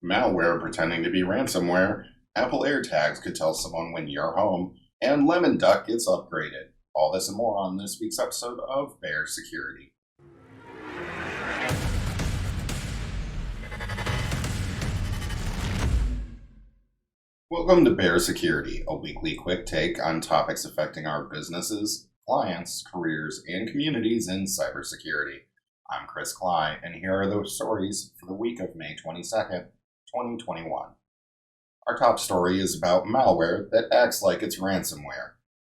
Malware pretending to be ransomware, Apple AirTags could tell someone when you're home, and Lemon Duck gets upgraded. All this and more on this week's episode of Bear Security. Welcome to Bear Security, a weekly quick take on topics affecting our businesses, clients, careers, and communities in cybersecurity. I'm Chris Cly, and here are the stories for the week of May 22nd, 2021. Our top story is about malware that acts like it's ransomware.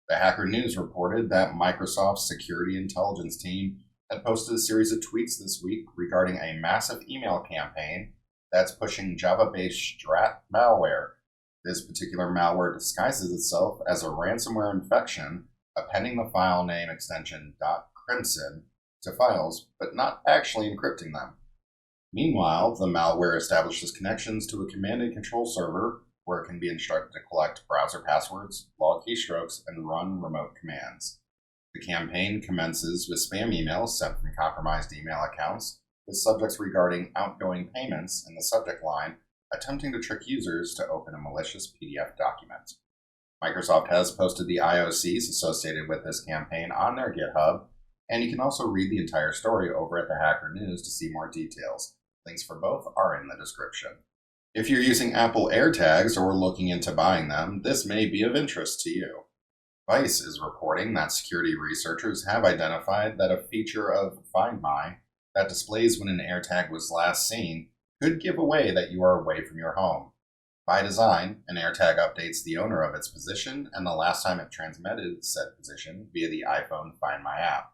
The Hacker News reported that Microsoft's security intelligence team had posted a series of tweets this week regarding a massive email campaign that's pushing Java-based Strat malware. This particular malware disguises itself as a ransomware infection, appending the file name extension .crimson to files, but not actually encrypting them. Meanwhile, the malware establishes connections to a command and control server where it can be instructed to collect browser passwords, log keystrokes, and run remote commands. The campaign commences with spam emails sent from compromised email accounts, with subjects regarding outgoing payments in the subject line, attempting to trick users to open a malicious PDF document. Microsoft has posted the IOCs associated with this campaign on their GitHub, and you can also read the entire story over at the Hacker News to see more details. Links for both are in the description. If you're using Apple AirTags or looking into buying them, this may be of interest to you. Vice is reporting that security researchers have identified that a feature of Find My that displays when an AirTag was last seen could give away that you are away from your home. By design, an AirTag updates the owner of its position and the last time it transmitted said position via the iPhone Find My app.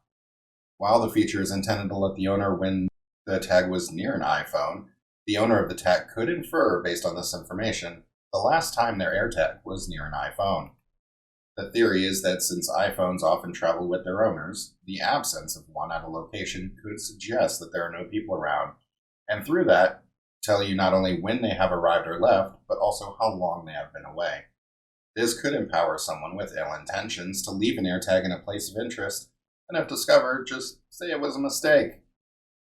While the feature is intended to let the owner when the tag was near an iPhone, the owner of the tag could infer, based on this information, the last time their AirTag was near an iPhone. The theory is that since iPhones often travel with their owners, the absence of one at a location could suggest that there are no people around, and through that, tell you not only when they have arrived or left, but also how long they have been away. This could empower someone with ill intentions to leave an AirTag in a place of interest, and if discovered, just say it was a mistake.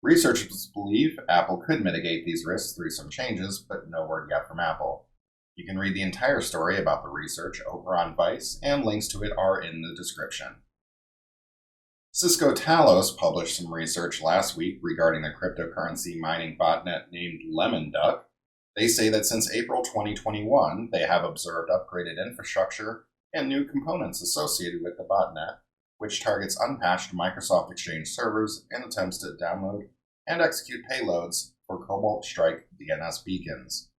Researchers believe Apple could mitigate these risks through some changes, but no word yet from Apple. You can read the entire story about the research over on Vice, and links to it are in the description. Cisco Talos published some research last week regarding the cryptocurrency mining botnet named Lemon Duck. They say that since April 2021, they have observed upgraded infrastructure and new components associated with the botnet, which targets unpatched Microsoft Exchange servers and attempts to download and execute payloads for Cobalt Strike DNS beacons.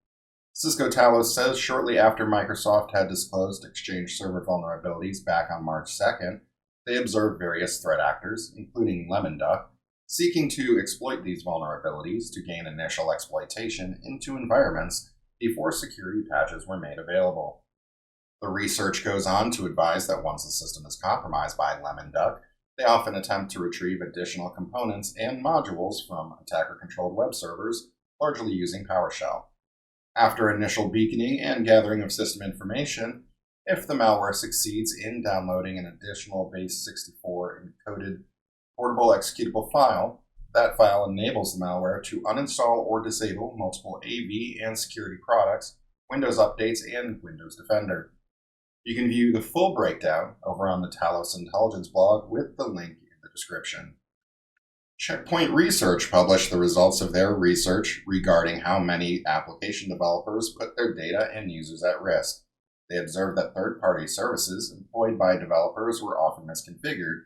Cisco Talos says shortly after Microsoft had disclosed Exchange server vulnerabilities back on March 2nd, they observed various threat actors, including Lemon Duck, seeking to exploit these vulnerabilities to gain initial exploitation into environments before security patches were made available. The research goes on to advise that once a system is compromised by Lemon Duck, they often attempt to retrieve additional components and modules from attacker-controlled web servers, largely using PowerShell. After initial beaconing and gathering of system information, if the malware succeeds in downloading an additional base64 encoded portable executable file, that file enables the malware to uninstall or disable multiple AV and security products, Windows updates, and Windows Defender. You can view the full breakdown over on the Talos Intelligence blog with the link in the description. Checkpoint Research published the results of their research regarding how many application developers put their data and users at risk. They observed that third-party services employed by developers were often misconfigured,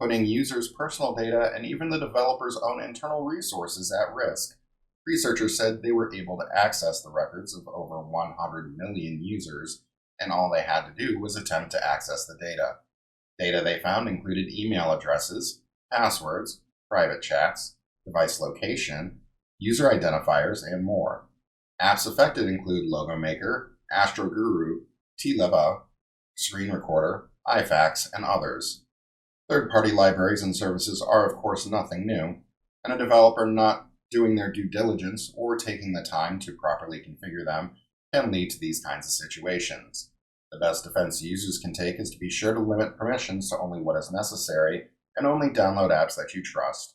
putting users' personal data and even the developer's own internal resources at risk. Researchers said they were able to access the records of over 100 million users, and all they had to do was attempt to access the data. Data they found included email addresses, passwords, private chats, device location, user identifiers, and more. Apps affected include Logo Maker, Astro Guru, T-Leva, Screen Recorder, iFax, and others. Third-party libraries and services are of course nothing new, and a developer not doing their due diligence or taking the time to properly configure them can lead to these kinds of situations. The best defense users can take is to be sure to limit permissions to only what is necessary and only download apps that you trust.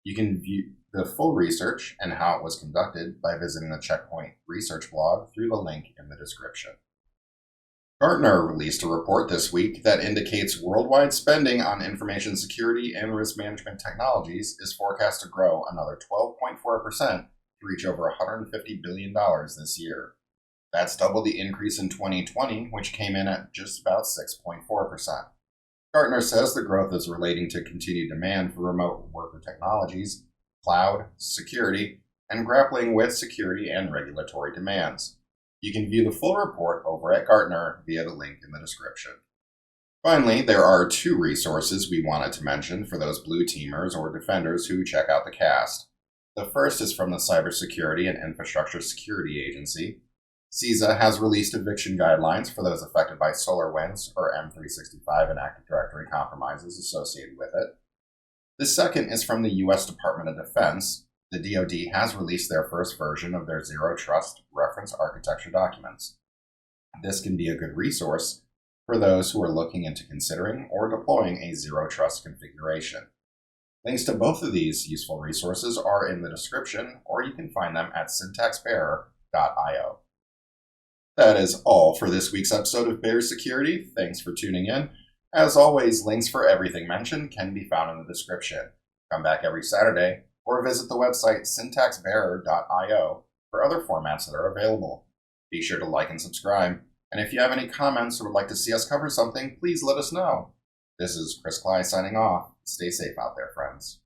You can view the full research and how it was conducted by visiting the Checkpoint research blog through the link in the description. Gartner released a report this week that indicates worldwide spending on information security and risk management technologies is forecast to grow another 12.4% to reach over $150 billion this year. That's double the increase in 2020, which came in at just about 6.4%. Gartner says the growth is relating to continued demand for remote worker technologies, cloud, security, and grappling with security and regulatory demands. You can view the full report over at Gartner via the link in the description. Finally, there are two resources we wanted to mention for those blue teamers or defenders who check out the cast. The first is from the Cybersecurity and Infrastructure Security Agency. CISA has released eviction guidelines for those affected by SolarWinds or M365 and Active Directory compromises associated with it. The second is from the U.S. Department of Defense. The DoD has released their first version of their Zero Trust reference architecture documents. This can be a good resource for those who are looking into considering or deploying a Zero Trust configuration. Links to both of these useful resources are in the description, or you can find them at syntaxbearer.io. That is all for this week's episode of BRRR Security. Thanks for tuning in. As always, links for everything mentioned can be found in the description. Come back every Saturday, or visit the website syntaxbearer.io for other formats that are available. Be sure to like and subscribe, and if you have any comments or would like to see us cover something, please let us know. This is Chris Cly signing off. Stay safe out there, friends.